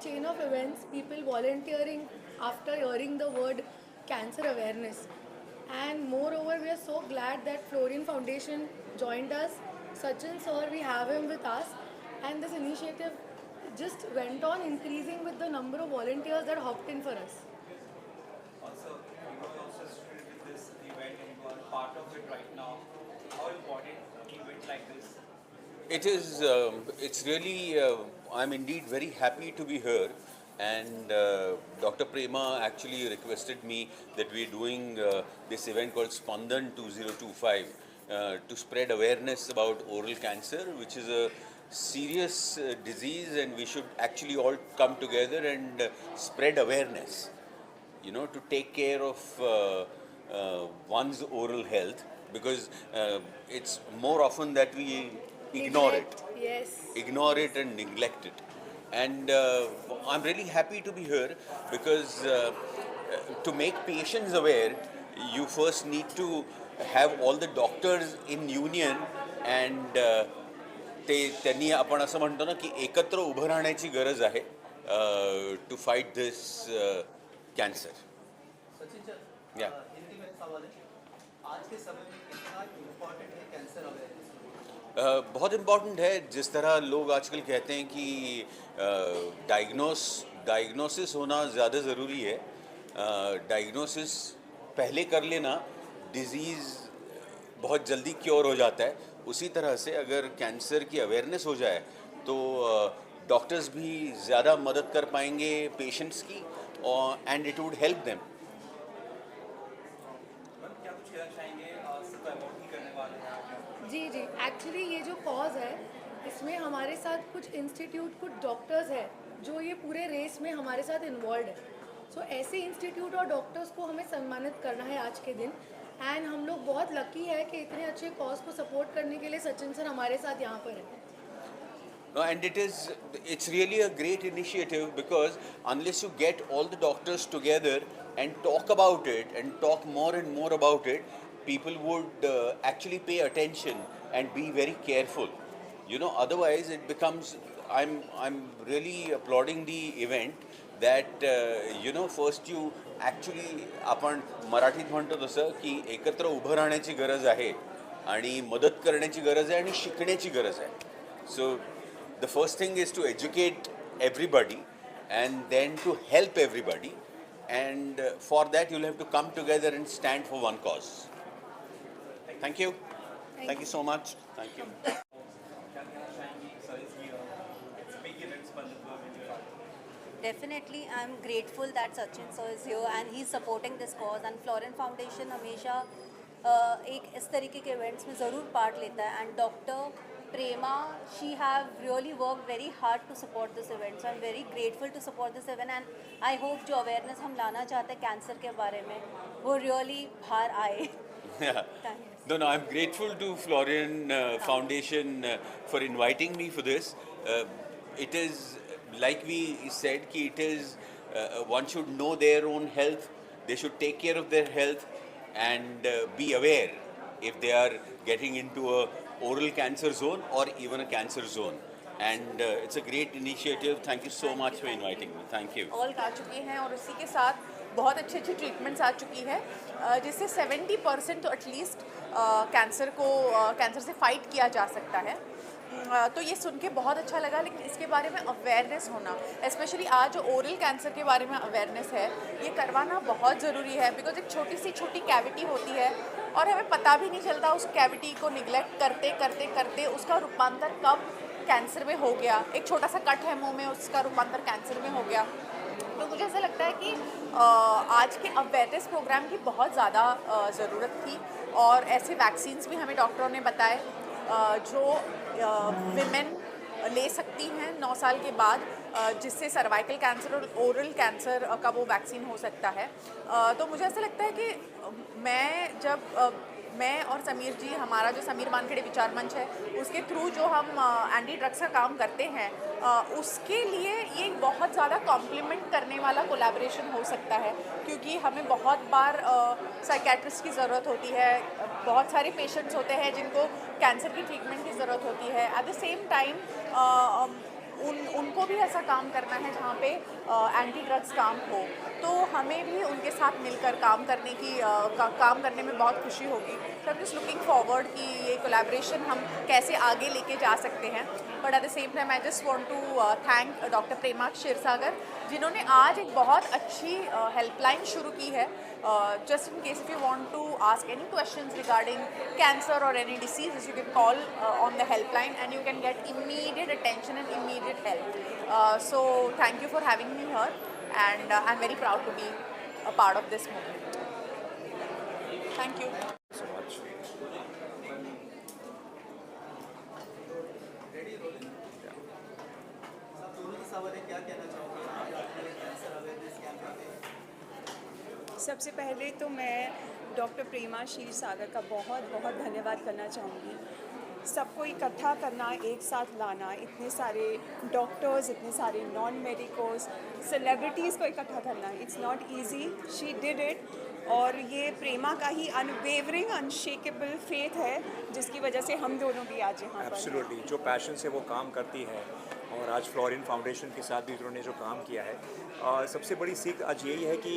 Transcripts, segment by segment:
chain of events, people volunteering after hearing the word cancer awareness. And moreover, we are so glad that Florian Foundation joined us. Sachin sir, we have him with us. And this initiative just went on increasing with the number of volunteers that hopped in for us. Also, you were also associated with this event and you are part of it right now. How important an event like this? It is, it's really, I'm indeed very happy to be here. And Dr. Prema actually requested me that we're doing this event called Spandan 2025 to spread awareness about oral cancer, which is a serious disease, and we should actually all come together and spread awareness, to take care of one's oral health, because it's more often that we Neglect, yes. ignore it and neglect it. And I'm really happy to be here because to make patients aware, you first need to have all the doctors in union and त्यांनी आपण असं म्हणतो ना की एकत्र उभं राहण्याची गरज आहे to fight this cancer. Sachin sir, या हिंदी में सवाल है, आज के समय में कितना इम्पोर्टेंट है कैंसर अवेयरनेस? बहुत इम्पॉर्टेंट है. जिस तरह लोग आजकल कहते हैं कि डायग्नोसिस होना ज़्यादा ज़रूरी है. डायग्नोसिस पहले कर लेना, डिज़ीज़ बहुत जल्दी क्योर हो जाता है. उसी तरह से अगर कैंसर की अवेयरनेस हो जाए तो डॉक्टर्स भी ज़्यादा मदद कर पाएंगे पेशेंट्स की, और and it would help them. Ma'am, क्या कुछ कहना चाहेंगे? सब अवार्ड ही करने वाले हैं आप? जी जी, एक्चुअली ये जो कॉज है इसमें हमारे साथ कुछ इंस्टीट्यूट, कुछ डॉक्टर्स हैं जो ये पूरे रेस में हमारे साथ इन्वॉल्व है. सो ऐसे इंस्टीट्यूट और डॉक्टर्स को हमें सम्मानित करना है आज के दिन. एंड हम लोग बहुत लकी है कि इतने अच्छे कॉज को सपोर्ट करने के लिए सचिन सर हमारे साथ यहाँ पर हैं. No, and it's really a great initiative, because unless you get all the doctors together and talk about it and talk more and more about it, people would actually pay attention and be very careful. Otherwise it becomes, I'm really applauding the event that first you actually, आपण मराठीत म्हणतो तसं की एकत्र उभं राहण्याची गरज आहे आणि मदत करण्याची गरज आहे आणि शिकण्याची गरज आहे. So the first thing is to educate everybody and then to help everybody, and for that you'll have to come together and stand for one cause. Thank you. Thank you so much. Thank you. क्या कहना चाहेंगी sir इस big events पर Definitely, I'm grateful that Sachin sir is here and he's supporting this cause. And Florian Foundation हमेशा एक इस तरीके के इवेंट्स में ज़रूर पार्ट लेता है. And Dr. Prema, she have really worked very hard to support this event. So I'm very grateful to support this event, and I hope जो awareness हम लाना चाहते हैं कैंसर के बारे में वो really बाहर आए. Yeah. Thanks. No, I'm grateful to Florian Foundation for inviting me for this. It is, like we said, ki it is, one should know their own health. They should take care of their health and be aware if they are getting into a oral cancer zone or even a cancer zone. And it's a great initiative. Thank you so much for inviting me. Thank you. All आ चुके हैं और उसी के साथ बहुत अच्छी अच्छी ट्रीटमेंट्स आ चुकी है, जिससे 70% तो एटलीस्ट कैंसर से फाइट किया जा सकता है. तो ये सुन के बहुत अच्छा लगा. लेकिन इसके बारे में अवेयरनेस होना, स्पेशली आज जो ओरल कैंसर के बारे में अवेयरनेस है, ये करवाना बहुत ज़रूरी है. बिकॉज एक छोटी कैविटी होती है और हमें पता भी नहीं चलता उस कैविटी को निगलेक्ट करते करते करते उसका रूपांतर कब कैंसर में हो गया. एक छोटा सा कट है मुंह में, उसका रूपांतर कैंसर में हो गया. तो मुझे ऐसा लगता है कि आज के अवेयरनेस प्रोग्राम की बहुत ज़्यादा ज़रूरत थी. और ऐसे वैक्सीन्स भी हमें डॉक्टरों ने बताए जो विमेन ले सकती हैं 9 साल के बाद, जिससे सर्वाइकल कैंसर और ओरल कैंसर का वो वैक्सीन हो सकता है. तो मुझे ऐसा लगता है कि मैं और समीर जी, हमारा जो समीर वानखेड़े विचार मंच है, उसके थ्रू जो हम एंटी ड्रग्स का काम करते हैं, उसके लिए ये बहुत ज़्यादा कॉम्प्लीमेंट करने वाला कोलैबोरेशन हो सकता है. क्योंकि हमें बहुत बार साइकेट्रिस्ट की ज़रूरत होती है, बहुत सारे पेशेंट्स होते हैं जिनको कैंसर की ट्रीटमेंट की ज़रूरत होती है. एट द सेम टाइम उनको भी ऐसा काम करना है जहाँ पे एंटी ड्रग्स काम हो, तो हमें भी उनके साथ मिलकर काम करने की काम करने में बहुत खुशी होगी। तो I am just looking forward कि ये कोलैबोरेशन हम कैसे आगे लेके जा सकते हैं। But at the same time I just want to thank doctor Prema Kshirsagar, जिन्होंने आज एक बहुत अच्छी हेल्पलाइन शुरू की है, just in case if you want to ask any questions regarding cancer or any diseases, you can call on the helpline and you can get immediate attention and immediate help. So thank you for having me here, and I'm very proud to be a part of this movement. Thank you. So much. सबसे पहले तो मैं doctor Prema Kshirsagar का बहुत बहुत धन्यवाद करना चाहूँगी। सबको इकट्ठा करना, एक साथ लाना, इतने सारे डॉक्टर्स, इतने सारे नॉन मेडिकोस, सेलिब्रिटीज़ को इकट्ठा करना, it's not easy, she did it. और ये प्रेमा का ही अनवेवरिंग अनशेकेबल फेथ है जिसकी वजह से हम दोनों भी आज यहाँ पर। एब्सोल्युटली, जो पैशन से वो काम करती है, और आज फ्लोरिन फाउंडेशन के साथ भी उन्होंने जो काम किया है, सबसे बड़ी सीख आज यही है कि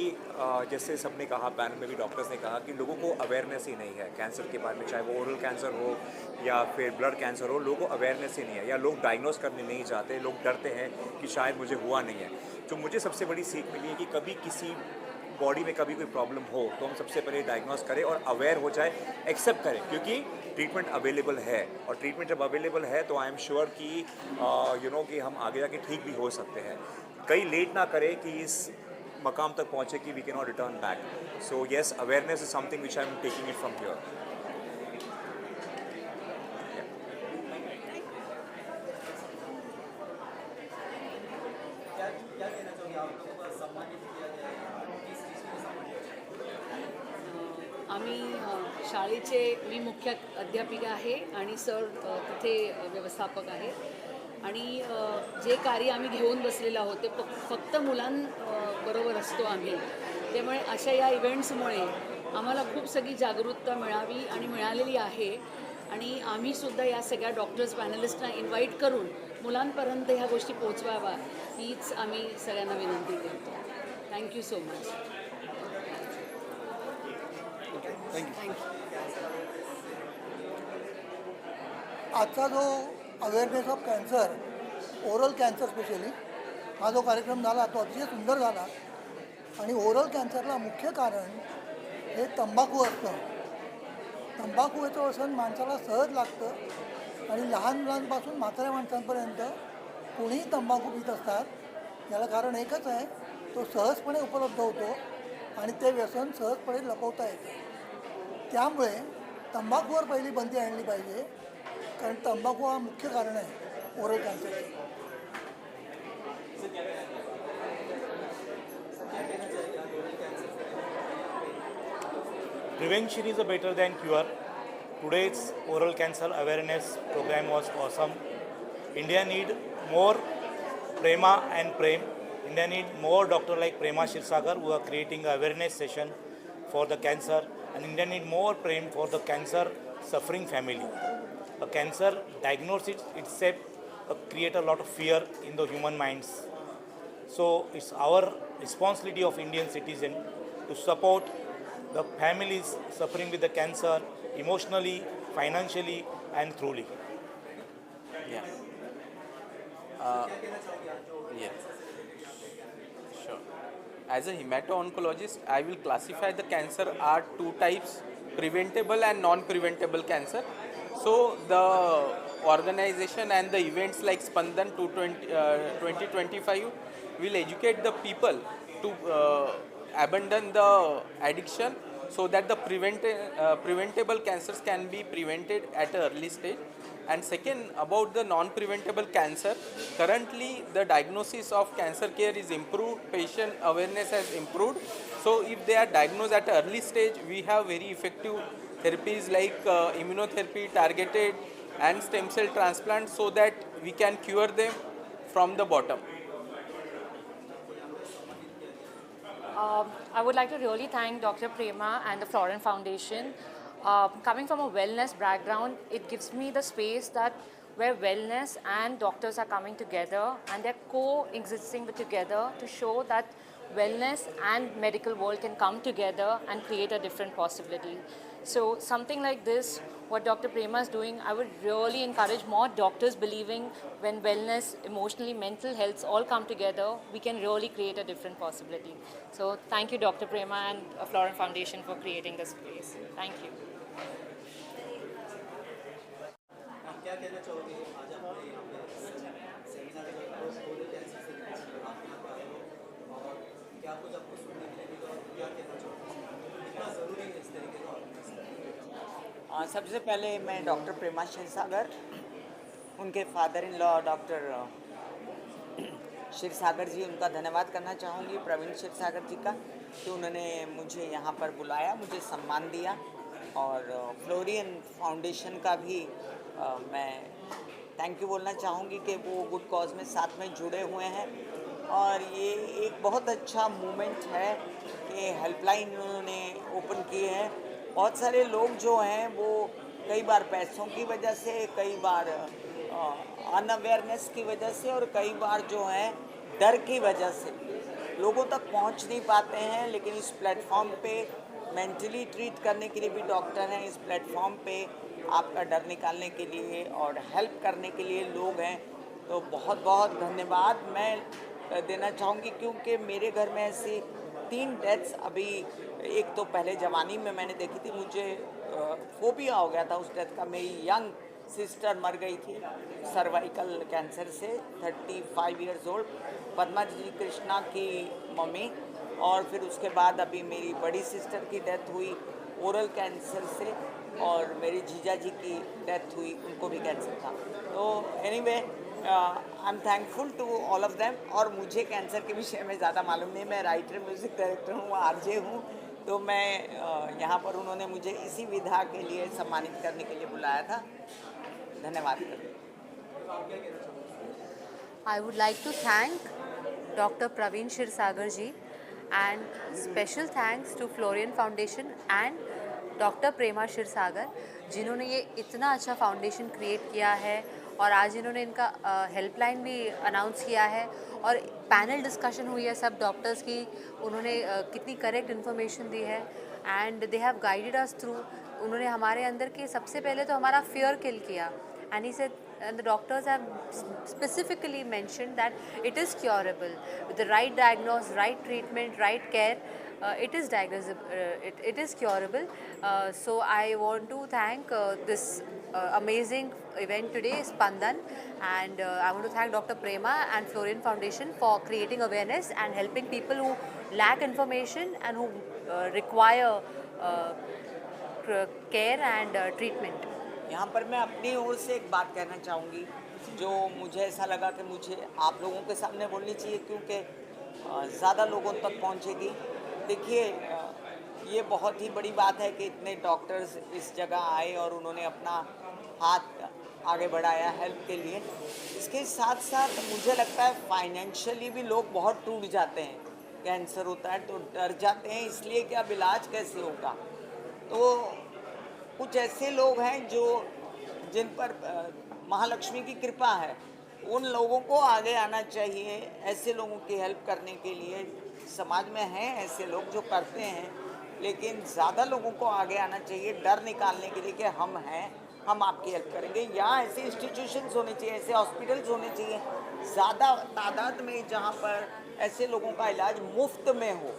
जैसे सबने कहा, पैनल में भी डॉक्टर्स ने कहा कि लोगों को अवेयरनेस ही नहीं है कैंसर के बारे में, चाहे वो ओरल कैंसर हो या फिर ब्लड कैंसर हो, लोगों को अवेयरनेस ही नहीं है, या लोग डायग्नोस करने नहीं चाहते, लोग डरते हैं कि शायद मुझे हुआ नहीं है। तो मुझे सबसे बड़ी सीख मिली है कि कभी किसी बॉडी में कभी कोई प्रॉब्लम हो तो हम सबसे पहले डायग्नोस करें और अवेयर हो जाए, एक्सेप्ट करें, क्योंकि ट्रीटमेंट अवेलेबल है, और ट्रीटमेंट जब अवेलेबल है तो आई एम श्योर कि कि हम आगे जाके ठीक भी हो सकते हैं। कहीं लेट ना करें कि इस मकाम तक पहुँचे कि we can not return back. So yes, awareness is something which I am taking it from here. आम्ही शाळेचे, मी मुख्य अध्यापिका आहे आणि सर तिथे व्यवस्थापक आहे, आणि जे कार्य आम्ही घेऊन बसलेलो आहोत ते फक्त मुलांबरोबर असतो आम्ही, त्यामुळे अशा या इव्हेंट्समुळे आम्हाला खूप सगळी जागरूकता मिळावी आणि मिळालेली आहे, आणि आम्हीसुद्धा या सगळ्या डॉक्टर्स पॅनलिस्टना इन्व्हाइट करून मुलांपर्यंत ह्या गोष्टी पोहोचवाव्या हीच आम्ही सगळ्यांना विनंती करतो. Thank you so much. आजचा जो awareness of cancer, oral cancer specially, हा जो कार्यक्रम झाला तो अतिशय सुंदर झाला. आणि ओरल कॅन्सरला मुख्य कारण हे तंबाखू असतं. तंबाखूचं व्यसन माणसाला सहज लागतं, आणि लहान मुलांपासून म्हाताऱ्या माणसांपर्यंत कोणीही तंबाखू पित असतात. याला कारण एकच आहे, तो सहजपणे उपलब्ध होतो आणि ते व्यसन सहजपणे लपवता येते. त्यामुळे तंबाखूवर पहिली बंदी आणली पाहिजे, कारण तंबाखू हा मुख्य कारण आहे oral कॅन्सरचे. Prevention is better than cure. Today's oral cancer awareness program was awesome. India need more Prema and Prem. India need more doctor like Prema Kshirsakar who are creating an awareness session for the cancer, and India need more Prem for the cancer suffering family. A cancer diagnosis itself create a lot of fear in the human minds. So it's our responsibility of Indian citizen to support the families suffering with the cancer emotionally, financially, and truly. Yeah. Yes. Sure. As a hemato-oncologist, I will classify the cancer are two types: preventable and non-preventable cancer. So the organization and the events like Spandan 2025 will educate the people to abandon the addiction, so that the preventable cancers can be prevented at an early stage. And second, about the non-preventable cancer, currently the diagnosis of cancer care is improved, patient awareness has improved. So if they are diagnosed at an early stage, we have very effective therapies like immunotherapy, targeted and stem cell transplant, so that we can cure them from the bottom. I would like to really thank Dr. Prema and the Florin Foundation. Coming from a wellness background, it gives me the space that where wellness and doctors are coming together and they're coexisting together to show that wellness and medical world can come together and create a different possibility. So something like this, what Dr. Prema is doing, I would really encourage more doctors believing when wellness, emotionally, mental health all come together, we can really create a different possibility. So thank you, Dr. Prema and Florent Foundation for creating this space. Thank you. क्या कहना चाहोगे आज आपने यहाँ पे seminar जो oral cancer से related आप यहाँ पे आए हो और क्या कुछ आपको सुनने के लिए मिला और क्या कहना चाहोगे कितना ज़रूरी है इस तरीके का ऑर्गेनाइज? सबसे पहले मैं डॉक्टर प्रेमा क्षीरसागर, उनके father in law doctor Kshirsagar ji, उनका धन्यवाद करना चाहूँगी, प्रवीण क्षीरसागर जी का, कि उन्होंने मुझे यहाँ पर बुलाया, मुझे सम्मान दिया। और फ्लोरियन फाउंडेशन का भी मैं थैंक यू बोलना चाहूँगी कि वो गुड कॉज में साथ में जुड़े हुए हैं। और ये एक बहुत अच्छा मूवमेंट है कि हेल्पलाइन उन्होंने ओपन की है। बहुत सारे लोग जो हैं वो कई बार पैसों की वजह से, कई बार अनअवेयरनेस की वजह से और कई बार जो है डर की वजह से लोगों तक पहुंच नहीं पाते हैं। लेकिन इस प्लेटफॉर्म पे मेंटली ट्रीट करने के लिए भी डॉक्टर हैं, इस प्लेटफॉर्म पे आपका डर निकालने के लिए और हेल्प करने के लिए लोग हैं। तो बहुत बहुत धन्यवाद मैं देना चाहूँगी, क्योंकि मेरे घर में ऐसी 3 डेथ्स अभी, एक तो पहले जवानी में मैंने देखी थी, मुझे फोबिया हो गया था उस डेथ का। मेरी यंग सिस्टर मर गई थी सर्वाइकल कैंसर से, 35 इयर्स ओल्ड, पद्मा जी कृष्णा की मम्मी। और फिर उसके बाद अभी मेरी बड़ी सिस्टर की डेथ हुई ओरल कैंसर से, और मेरी जीजा जी की डेथ हुई, उनको भी कैंसर था। तो anyway I am thankful to all of them. और मुझे कैंसर के विषय में ज़्यादा मालूम नहीं, मैं राइटर, म्यूज़िक डायरेक्टर हूँ, आरजे हूँ। तो मैं यहाँ पर उन्होंने मुझे इसी विधा के लिए सम्मानित करने के लिए बुलाया था। धन्यवाद। I would like to thank Dr. Praveen Kshirsagar ji, and special thanks to Florian Foundation and doctor Prema Kshirsagar, जिन्होंने ये इतना अच्छा फाउंडेशन क्रिएट किया है। और आज इन्होंने इनका हेल्पलाइन भी अनाउंस किया है और पैनल डिस्कशन हुई है सब डॉक्टर्स की, उन्होंने कितनी करेक्ट इन्फॉर्मेशन दी है and they have guided us through. उन्होंने हमारे अंदर के सबसे पहले तो हमारा फियर किल किया and he said and the doctors have specifically mentioned that it is curable with the right diagnosis, right treatment, right care. It is it is curable. So I want to thank this amazing event today, Spandan, and I want to thank Dr. Prema and Florian Foundation for creating awareness and helping people who lack information and who require care and treatment. यहाँ पर मैं अपनी ओर से एक बात कहना चाहूँगी जो मुझे ऐसा लगा कि मुझे आप लोगों के सामने बोलनी चाहिए, क्योंकि ज़्यादा लोगों तक पहुँचेगी। देखिए, ये बहुत ही बड़ी बात है कि इतने डॉक्टर्स इस जगह आए और उन्होंने अपना हाथ आगे बढ़ाया हेल्प के लिए। इसके साथ साथ मुझे लगता है फाइनेंशियली भी लोग बहुत टूट जाते हैं। कैंसर होता है तो डर जाते हैं, इसलिए कि अब इलाज कैसे होगा। तो कुछ ऐसे लोग हैं जो जिन पर महालक्ष्मी की कृपा है, उन लोगों को आगे आना चाहिए। ऐसे लोगों की हेल्प करने के लिए समाज में हैं ऐसे लोग जो करते हैं, लेकिन ज़्यादा लोगों को आगे आना चाहिए डर निकालने के लिए कि हम हैं, हम आपकी हेल्प करेंगे। यहाँ ऐसे इंस्टीट्यूशंस होने चाहिए, ऐसे हॉस्पिटल्स होने चाहिए ज़्यादा तादाद में, जहाँ पर ऐसे लोगों का इलाज मुफ्त में हो।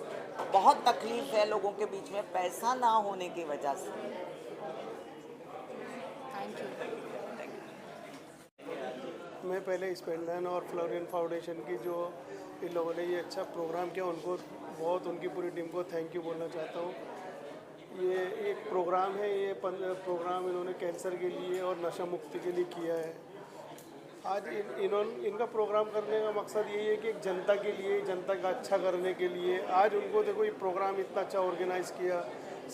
बहुत तकलीफ है लोगों के बीच में पैसा ना होने की वजह से। मैं पहले स्पेंडन और फ्लोरियन फाउंडेशन की जो इन लोगों ने ये अच्छा प्रोग्राम किया, उनको बहुत, उनकी पूरी टीम को थैंक यू बोलना चाहता हूँ। ये एक प्रोग्राम है, ये प्रोग्राम इन्होंने कैंसर के लिए और नशा मुक्ति के लिए किया है। आज इनका प्रोग्राम करने का मकसद यही है कि एक जनता के लिए, जनता का अच्छा करने के लिए। आज उनको देखो ये प्रोग्राम इतना अच्छा ऑर्गेनाइज़ किया,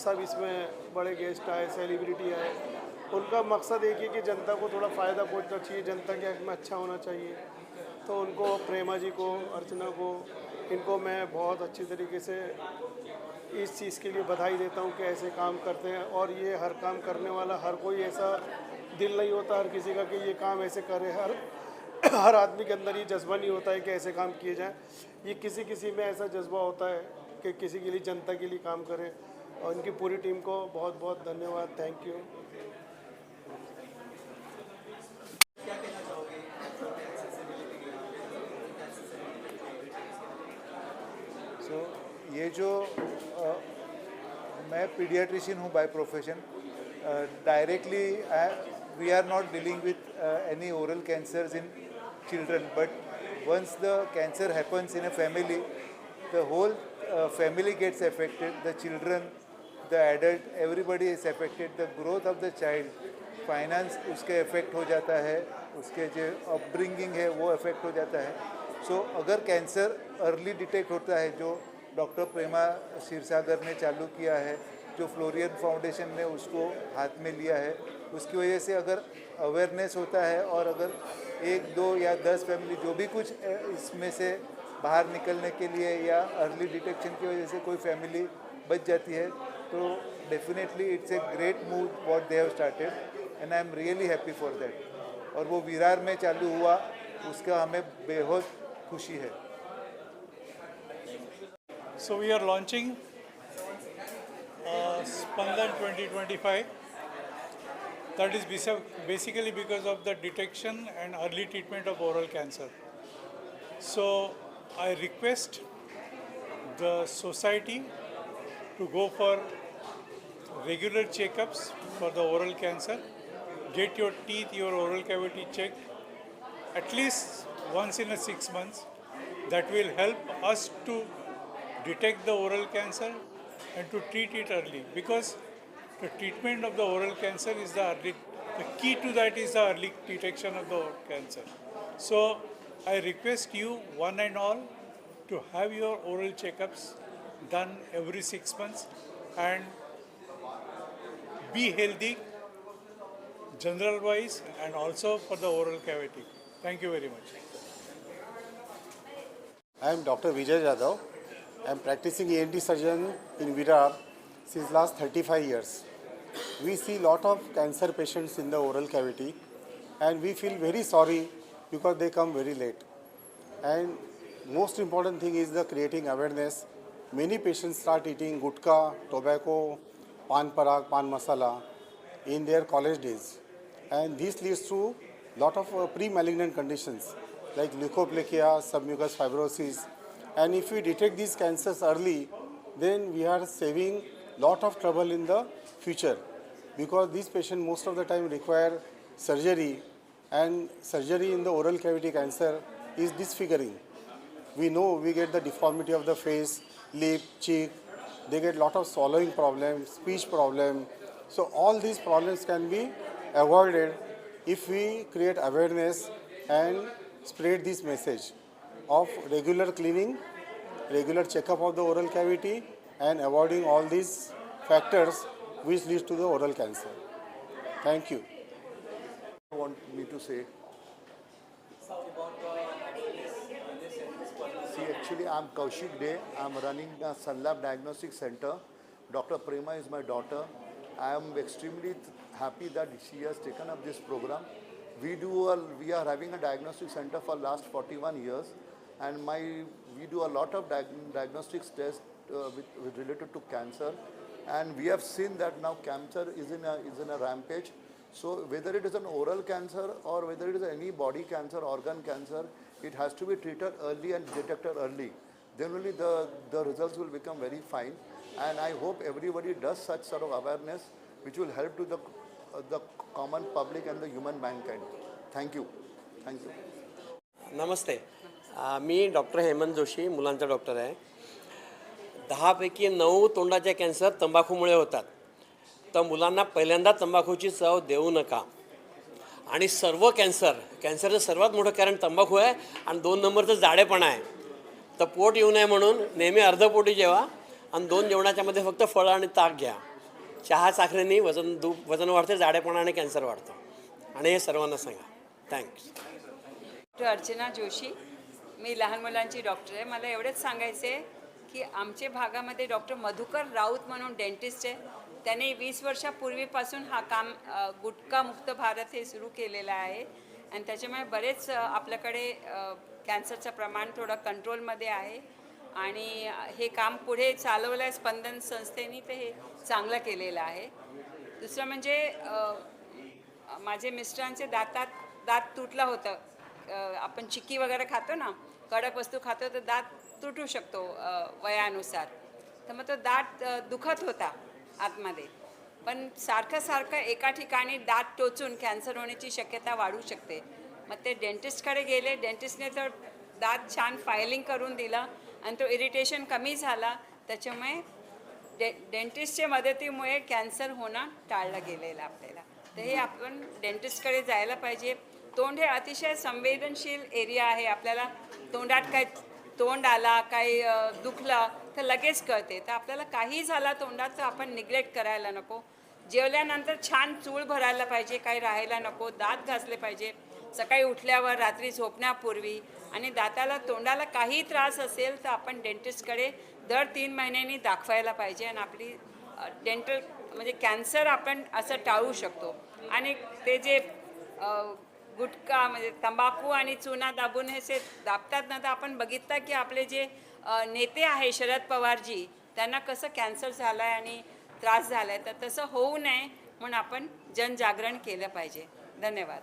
सब इसमें बड़े गेस्ट आए, सेलिब्रिटी आए। उनका मकसद एक है कि जनता को थोड़ा फ़ायदा पहुंचना चाहिए, जनता के हक में अच्छा होना चाहिए। तो उनको, प्रेमा जी को, अर्चना को, इनको मैं बहुत अच्छी तरीके से इस चीज़ के लिए बधाई देता हूं कि ऐसे काम करते हैं। और ये हर काम करने वाला हर कोई ऐसा दिल नहीं होता हर किसी का कि ये काम ऐसे करे, हर आदमी के अंदर ये जज्बा नहीं होता है कि ऐसे काम किए जाएं। ये किसी किसी में ऐसा जज्बा होता है कि किसी के लिए, जनता के लिए काम करें। और इनकी पूरी टीम को बहुत बहुत धन्यवाद, थैंक यू। ये जो मैं पीडियाट्रिशियन हूँ by profession, directly we are not dealing with any oral cancers in children, but once the cancer happens in a family, the whole family gets affected, the children, the adult, everybody is affected, the growth of the child, finance उसके affect हो जाता है, उसके जो upbringing है वो affect हो जाता है। So अगर कैंसर अर्ली डिटेक्ट होता है, जो डॉक्टर प्रेमा क्षीरसागर ने चालू किया है, जो फ्लोरियन फाउंडेशन ने उसको हाथ में लिया है, उसकी वजह से अगर अवेयरनेस होता है और अगर 1, 2 या 10 फैमिली जो भी कुछ इसमें से बाहर निकलने के लिए या अर्ली डिटेक्शन की वजह से कोई फैमिली बच जाती है, तो definitely it's a great move what they have started and I am really happy for that. और वो विरार में चालू हुआ, उसका हमें बेहद खुशी है। So we are launching Spandan 2025. That is basically because of the detection and early treatment of oral cancer. So I request the society to go for regular checkups for the oral cancer. Get your teeth, your oral cavity checked at least once in 6 months. That will help us to detect the oral cancer and to treat it early, because the treatment of the oral cancer is the key to that is the early detection of the cancer. So I request you one and all to have your oral checkups done every 6 months and be healthy general wise and also for the oral cavity. Thank you very much. I am Dr. Vijay Jadhav. I am practicing ENT surgeon in Virar since last 35 years. We see lot of cancer patients in the oral cavity and we feel very sorry because they come very late. And most important thing is the creating awareness. Many patients start eating gutka, tobacco, pan parag, pan masala in their college days. And this leads to lot of pre-malignant conditions like leukoplakia, submucous fibrosis. And if we detect these cancers early, then we are saving lot of trouble in the future, because these patients most of the time require surgery, and surgery in the oral cavity cancer is disfiguring. We know we get the deformity of the face, lip, cheek, they get lot of swallowing problems, speech problem. So all these problems can be avoided if we create awareness and spread this message of regular cleaning, regular checkup of the oral cavity and avoiding all these factors which leads to the oral cancer. Thank you. I want me to say. See, actually I'm Kaushik Dey. I'm running a Sunlab Diagnostic Center. Dr. Prema is my daughter. I am extremely happy that she has taken up this program. We are having a diagnostic center for last 41 years, and we do a lot of diagnostics tests related to cancer, and we have seen that now cancer is in a rampage. So whether it is an oral cancer or whether it is any body cancer, organ cancer, it has to be treated early and detected early. Then only the results will become very fine. And I hope everybody does such sort of awareness, which will help to the common public and the human mankind. Thank you. Thank you. नमस्ते. मी doctor Hemant Joshi, मुलांचा doctor आहे. 10 पैकी 9 तोंडाचे cancer तंबाखूमुळे होतात. तर मुलांना पहिल्यांदा तंबाखूची चव देऊ नका. आणि सर्व कॅन्सरचं सर्वात मोठं कारण तंबाखू आहे आणि 2 नंबरचं जाडेपणा आहे. तर पोट येऊ नये म्हणून नेहमी अर्धपोटी जेवा आणि 2 जेवणाच्या मध्ये फक्त फळं आणि ताक घ्या. चहा साखरेने वजन वाढते, जाडेपणा आणि कॅन्सर वाढतं. आणि हे सर्वांना सांगा. थँक्स. डॉक्टर अर्चना जोशी, मी लहान मुलांची डॉक्टर आहे. मला एवढंच सांगायचं आहे की आमच्या भागामध्ये डॉक्टर मधुकर राऊत म्हणून डेंटिस्ट आहे. त्याने 20 वर्षापूर्वीपासून हा काम गुटखामुक्त भारत हे सुरू केलेलं आहे आणि त्याच्यामुळे बरेच आपल्याकडे कॅन्सरचं प्रमाण थोडं कंट्रोलमध्ये आहे आणि हे काम पुढे चालवलं आहे स्पंदन संस्थेने, तर हे चांगलं केलेलं आहे. दुसरं म्हणजे माझे मिस्टरांचे दात तुटलं होतं. आपण चिक्की वगैरे खातो ना, कडक वस्तू खातो तर दात तुटू शकतो वयानुसार. तर मग तो दात दुखत होता आतमध्ये, पण सारखं एका ठिकाणी दात टोचून कॅन्सर होण्याची शक्यता वाढू शकते. मग ते डेंटिस्टकडे गेले, डेंटिस्टने तर दात छान फायलिंग करून दिलं आणि तो इरिटेशन कमी झाला. त्याच्यामुळे डेंटिस्टच्या मदतीमुळे कॅन्सर होणं टाळलं गेलेलं आपल्याला. तर हे आपण डेंटिस्टकडे जायला पाहिजे. तोंड हे अतिशय संवेदनशील एरिया आहे. आपल्याला तोंडात काय तोंड आला, काही दुखलं तर लगेच कळते. तर आपल्याला काही झाला तोंडात तर आपण निग्लेक्ट करायला नको. जेवल्यानंतर छान चूळ भरायला पाहिजे, काही राहायला नको. दात घासले पाहिजे सकाळी उठल्यावर, रात्री झोपण्यापूर्वी. आणि दाताला तोंडाला काही त्रास असेल तर आपण डेंटिस्टकडे दर 3 महिन्यांनी दाखवायला पाहिजे आणि आपली डेंटल म्हणजे कॅन्सर आपण असं टाळू शकतो. आणि ते जे गुटखा म्हणजे तंबाखू आणि चुना दाबून हे से दाबतात ना, तर आपण बघितलं की आपले जे नेते आहे शरद पवारजी, त्यांना कसं कॅन्सर झाला आहे आणि त्रास झाला आहे. तर तसं होऊ नये म्हणून आपण जनजागरण केलं पाहिजे. धन्यवाद.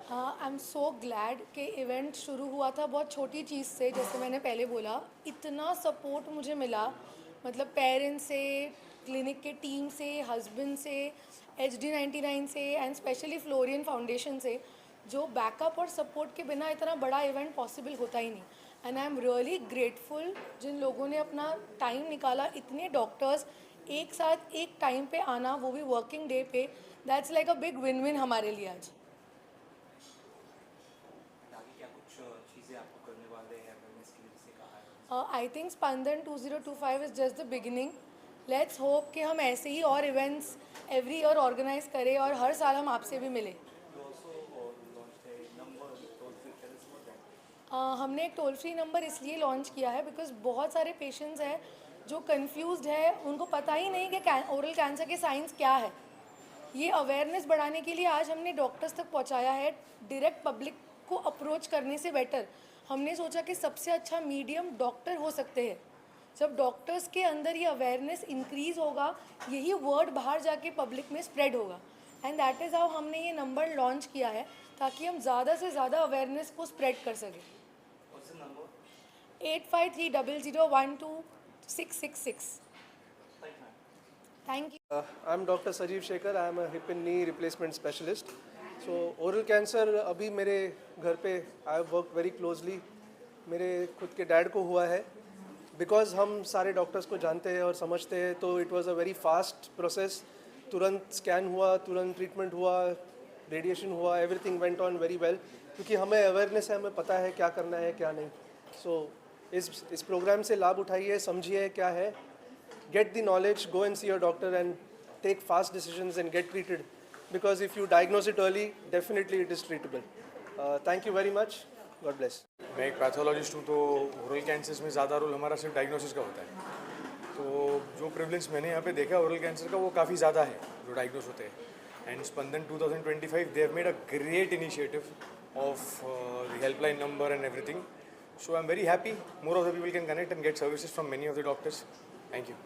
आई एम सो ग्लैड कि इवेंट शुरू हुआ था बहुत छोटी चीज़ से. जैसे मैंने पहले बोला, इतना सपोर्ट मुझे मिला, मतलब पेरेंट्स से, क्लिनिक के टीम से, हस्बैंड से, HD99 से एंड स्पेशली फ्लोरियन फाउंडेशन से. जो बैकअप और सपोर्ट के बिना इतना बड़ा इवेंट पॉसिबल होता ही नहीं. And I am really grateful जिन लोगों ने अपना टाइम निकाला. इतने डॉक्टर्स एक साथ एक टाइम पे आना, वो भी वर्किंग डे पे, that's like a big win win हमारे लिए आज. I think Spandan 2025 is just the beginning. Let's hope कि हम ऐसे ही और इवेंट्स एवरी ईयर ऑर्गेनाइज करें और हर साल हम आपसे भी मिलें. हमने एक टोल फ्री नंबर इसलिए लॉन्च किया है बिकॉज बहुत सारे पेशेंट्स हैं जो कंफ्यूज्ड है, उनको पता ही नहीं कि ओरल कैंसर के साइंस क्या है. ये अवेयरनेस बढ़ाने के लिए आज हमने डॉक्टर्स तक पहुंचाया है. डायरेक्ट पब्लिक को अप्रोच करने से बेटर हमने सोचा कि सबसे अच्छा मीडियम डॉक्टर हो सकते हैं. जब डॉक्टर्स के अंदर ये अवेयरनेस इंक्रीज़ होगा, यही वर्ड बाहर जाके पब्लिक में स्प्रेड होगा. एंड दैट इज़ हाउ हमने ये नंबर लॉन्च किया है, ताकि हम ज़्यादा से ज़्यादा अवेयरनेस को स्प्रेड कर सकें. 8530012666. Thank you. I'm Dr. Sajeev Shekhar. I'm a hip and knee replacement specialist. So oral cancer अभी मेरे घर पे I have worked very closely. मेरे खुद के डैड को हुआ है. बिकॉज हम सारे डॉक्टर्स को जानते हैं और समझते हैं, तो it was a very fast process. तुरंत स्कैन हुआ, तुरंत ट्रीटमेंट हुआ, रेडिएशन हुआ, everything went on very well. क्योंकि हमें अवेयरनेस है, हमें पता है क्या करना है क्या नहीं. सो इस प्रोग्राम से लाभ उठाइए, समझिए क्या है, get the knowledge, go and see your doctor and take fast decisions and get treated, because if you diagnose it early, definitely it is treatable. Thank you very much. God bless. मैं एक pathologist हूँ, तो oral cancers में ज़्यादा role हमारा सिर्फ diagnosis का होता है. तो जो प्रिवलेंस मैंने यहाँ पे देखा ओरल कैंसर का, वो काफ़ी ज़्यादा है जो डायग्नोस होते हैं. And Spandan 2025 they have made a great initiative of the helpline number and everything. So I'm very happy more of the people can connect and get services from many of the doctors. Thank you.